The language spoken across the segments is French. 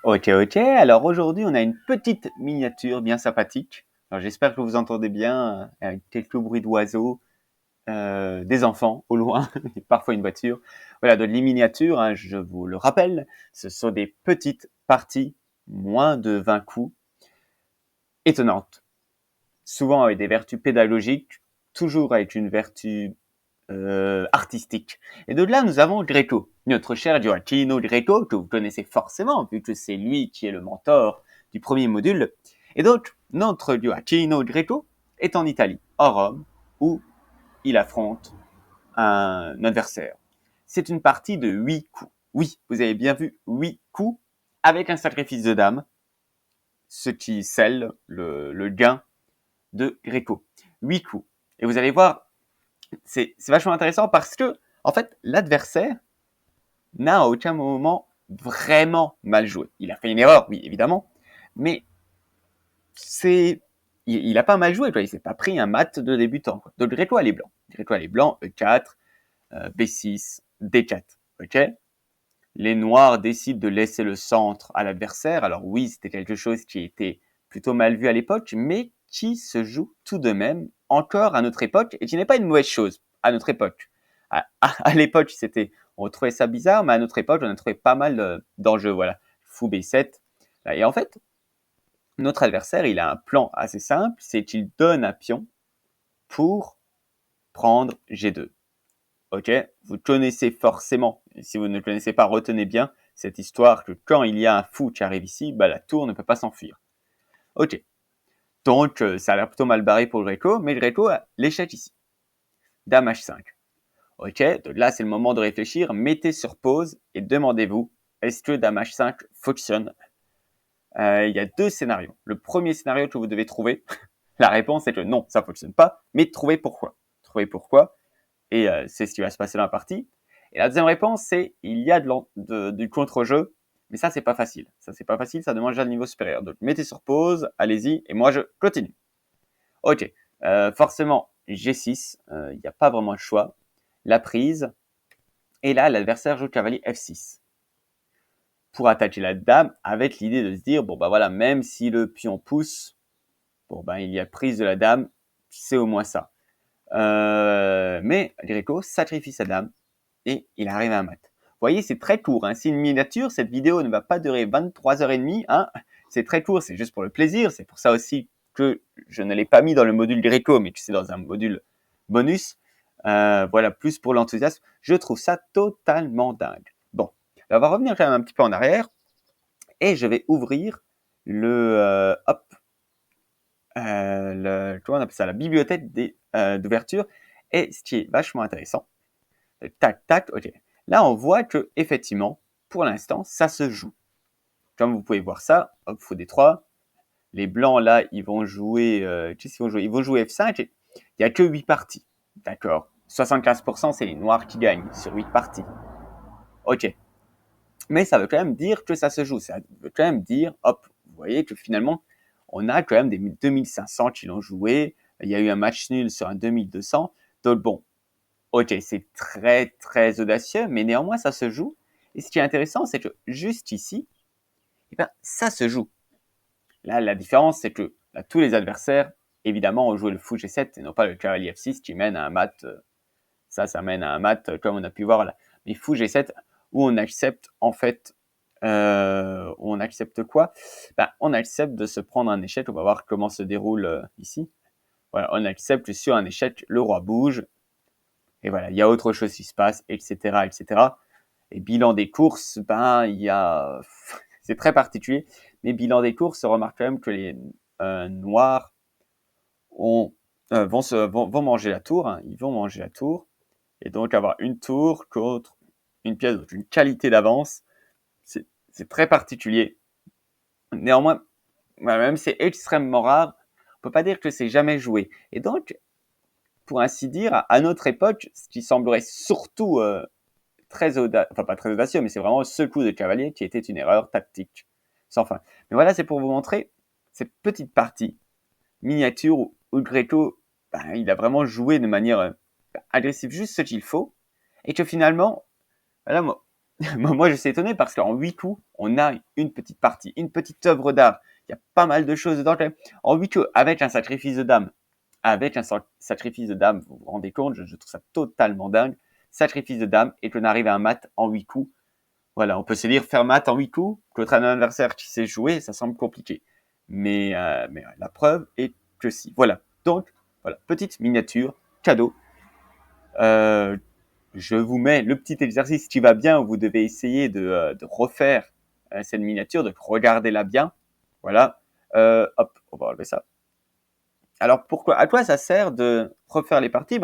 Ok, ok. Alors aujourd'hui, on a une petite miniature bien sympathique. Alors j'espère que vous entendez bien, avec quelques bruits d'oiseaux, des enfants au loin, et parfois une voiture. Voilà, de les miniatures, hein, je vous le rappelle, ce sont des petites parties, moins de 20 coups, étonnantes. Souvent avec des vertus pédagogiques, toujours avec une vertu artistique. Et de là, nous avons Greco, notre cher Gioacchino Greco, que vous connaissez forcément, vu que c'est lui qui est le mentor du premier module. Et donc, notre Gioacchino Greco est en Italie, à Rome, où il affronte un adversaire. C'est une partie de 8 coups. Oui, vous avez bien vu, 8 coups, avec un sacrifice de dame, ce qui scelle le gain de Greco. 8 coups. Et vous allez voir, c'est vachement intéressant parce que, en fait, l'adversaire n'a à aucun moment vraiment mal joué. Il a fait une erreur, oui, évidemment, mais il a pas mal joué, quoi. Il s'est pas pris un mat de débutant, quoi. Donc, Greco, elle est blanc. Greco, elle est blanc, E4, B6, D4. Ok? Les noirs décident de laisser le centre à l'adversaire. Alors oui, c'était quelque chose qui était plutôt mal vu à l'époque, mais qui se joue tout de même encore à notre époque et qui n'est pas une mauvaise chose à notre époque. À l'époque, on trouvait ça bizarre, mais à notre époque, on a trouvé pas mal d'enjeux. Voilà, fou B7. Et en fait, notre adversaire, il a un plan assez simple, c'est qu'il donne un pion pour prendre G2. Ok, vous connaissez forcément, et si vous ne le connaissez pas, retenez bien cette histoire que quand il y a un fou qui arrive ici, bah, la tour ne peut pas s'enfuir. Ok, donc ça a l'air plutôt mal barré pour le Greco, mais le Greco a l'échec ici. Dame H5. Ok, donc là c'est le moment de réfléchir, mettez sur pause et demandez-vous, est-ce que Dame H5 fonctionne? Il y a deux scénarios. Le premier scénario que vous devez trouver, la réponse est que non, ça ne fonctionne pas, mais trouvez pourquoi. Trouvez pourquoi, et c'est ce qui va se passer dans la partie. Et la deuxième réponse, c'est il y a du contre-jeu, mais ça, c'est pas facile. Ça, c'est pas facile, ça demande déjà le niveau supérieur. Donc, mettez sur pause, allez-y, et moi, je continue. Ok, forcément, G6, il n'y a pas vraiment le choix. La prise, et là, l'adversaire joue cavalier F6 pour attaquer la dame avec l'idée de se dire, bon, bah voilà, même si le pion pousse, bon, ben, il y a prise de la dame, c'est au moins ça. Mais Greco sacrifie sa dame et il arrive à un mat. Vous voyez, c'est très court. Hein. C'est une miniature. Cette vidéo ne va pas durer 23h30. Hein. C'est très court. C'est juste pour le plaisir. C'est pour ça aussi que je ne l'ai pas mis dans le module Greco, mais que c'est dans un module bonus. Voilà, plus pour l'enthousiasme. Je trouve ça totalement dingue. Bon, on va revenir quand même un petit peu en arrière et je vais ouvrir comment on appelle ça, la bibliothèque d'ouverture. Et ce qui est vachement intéressant, tac, tac, ok. Là, on voit que effectivement, pour l'instant, ça se joue. Comme vous pouvez voir ça, hop, fou D3. Les blancs, là, ils vont jouer, qu'est-ce qu'ils vont jouer? Ils vont jouer F5. Et il n'y a que 8 parties. D'accord. 75%, c'est les noirs qui gagnent sur 8 parties. Ok. Mais ça veut quand même dire que ça se joue. Ça veut quand même dire, hop, vous voyez que finalement, on a quand même des 2500 qui l'ont joué. Il y a eu un match nul sur un 2200. Donc bon, ok, c'est très très audacieux, mais néanmoins ça se joue. Et ce qui est intéressant, c'est que juste ici, eh ben, ça se joue. Là, la différence, c'est que là, tous les adversaires, évidemment, ont joué le fou G7 et non pas le cavalier F6 qui mène à un mat. Ça mène à un mat, comme on a pu voir là. Mais fou G7, où on accepte en fait, on accepte quoi? Ben, on accepte de se prendre un échec. On va voir comment se déroule ici. Voilà, on accepte que sur un échec, le roi bouge. Et voilà, il y a autre chose qui se passe, etc., etc. Et bilan des courses, ben, il y a, c'est très particulier. Mais bilan des courses, on remarque quand même que les noirs vont manger la tour. Hein, ils vont manger la tour. Et donc avoir une tour contre une pièce d'une qualité d'avance, c'est très particulier. Néanmoins, même c'est extrêmement rare, on peut pas dire que c'est jamais joué. Et donc, pour ainsi dire, à notre époque, ce qui semblerait surtout très audacieux, enfin pas très audacieux, mais c'est vraiment ce coup de cavalier qui était une erreur tactique sans fin. Mais voilà, c'est pour vous montrer cette petite partie miniature où Greco, ben, il a vraiment joué de manière agressive juste ce qu'il faut, et que finalement, voilà, moi, je suis étonné parce qu'en 8 coups, on a une petite partie, une petite œuvre d'art. Il y a pas mal de choses dedans. En 8 coups, avec un sacrifice de dame. Avec un sacrifice de dame, vous vous rendez compte, je trouve ça totalement dingue. Sacrifice de dame, et qu'on arrive à un mat en 8 coups. Voilà, on peut se dire faire mat en 8 coups contre un adversaire qui sait jouer, ça semble compliqué. Mais la preuve est que si. Voilà. Donc, voilà, petite miniature, cadeau. Je vous mets le petit exercice qui va bien où vous devez essayer de refaire cette miniature, de regarder-la bien. Voilà. Hop, on va enlever ça. Alors, à quoi ça sert de refaire les parties?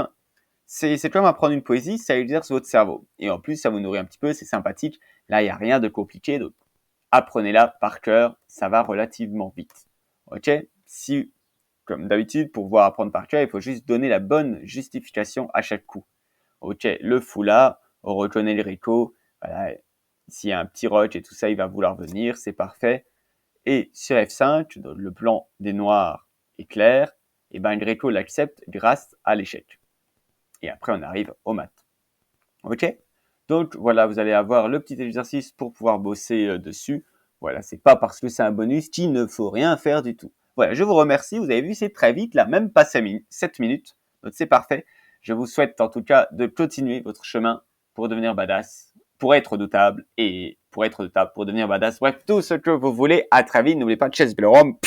C'est comme apprendre une poésie, ça exerce votre cerveau. Et en plus, ça vous nourrit un petit peu, c'est sympathique. Là, il n'y a rien de compliqué, donc apprenez-la par cœur, ça va relativement vite. Ok? Si, comme d'habitude, pour pouvoir apprendre par cœur, il faut juste donner la bonne justification à chaque coup. Ok, le fou là, on reconnaît le Rico, voilà, s'il y a un petit roach et tout ça, il va vouloir venir, c'est parfait. Et sur F5, le plan des noirs est clair, et ben le Rico l'accepte grâce à l'échec. Et après, on arrive au mat. Ok? Donc voilà, vous allez avoir le petit exercice pour pouvoir bosser dessus. Voilà, c'est pas parce que c'est un bonus qu'il ne faut rien faire du tout. Voilà, je vous remercie. Vous avez vu, c'est très vite, là, même pas 7 minutes. Donc c'est parfait. Je vous souhaite en tout cas de continuer votre chemin pour devenir badass, pour être redoutable et pour être redoutable, pour devenir badass. Bref, tout ce que vous voulez. À très vite. N'oubliez pas de chess Bellerom.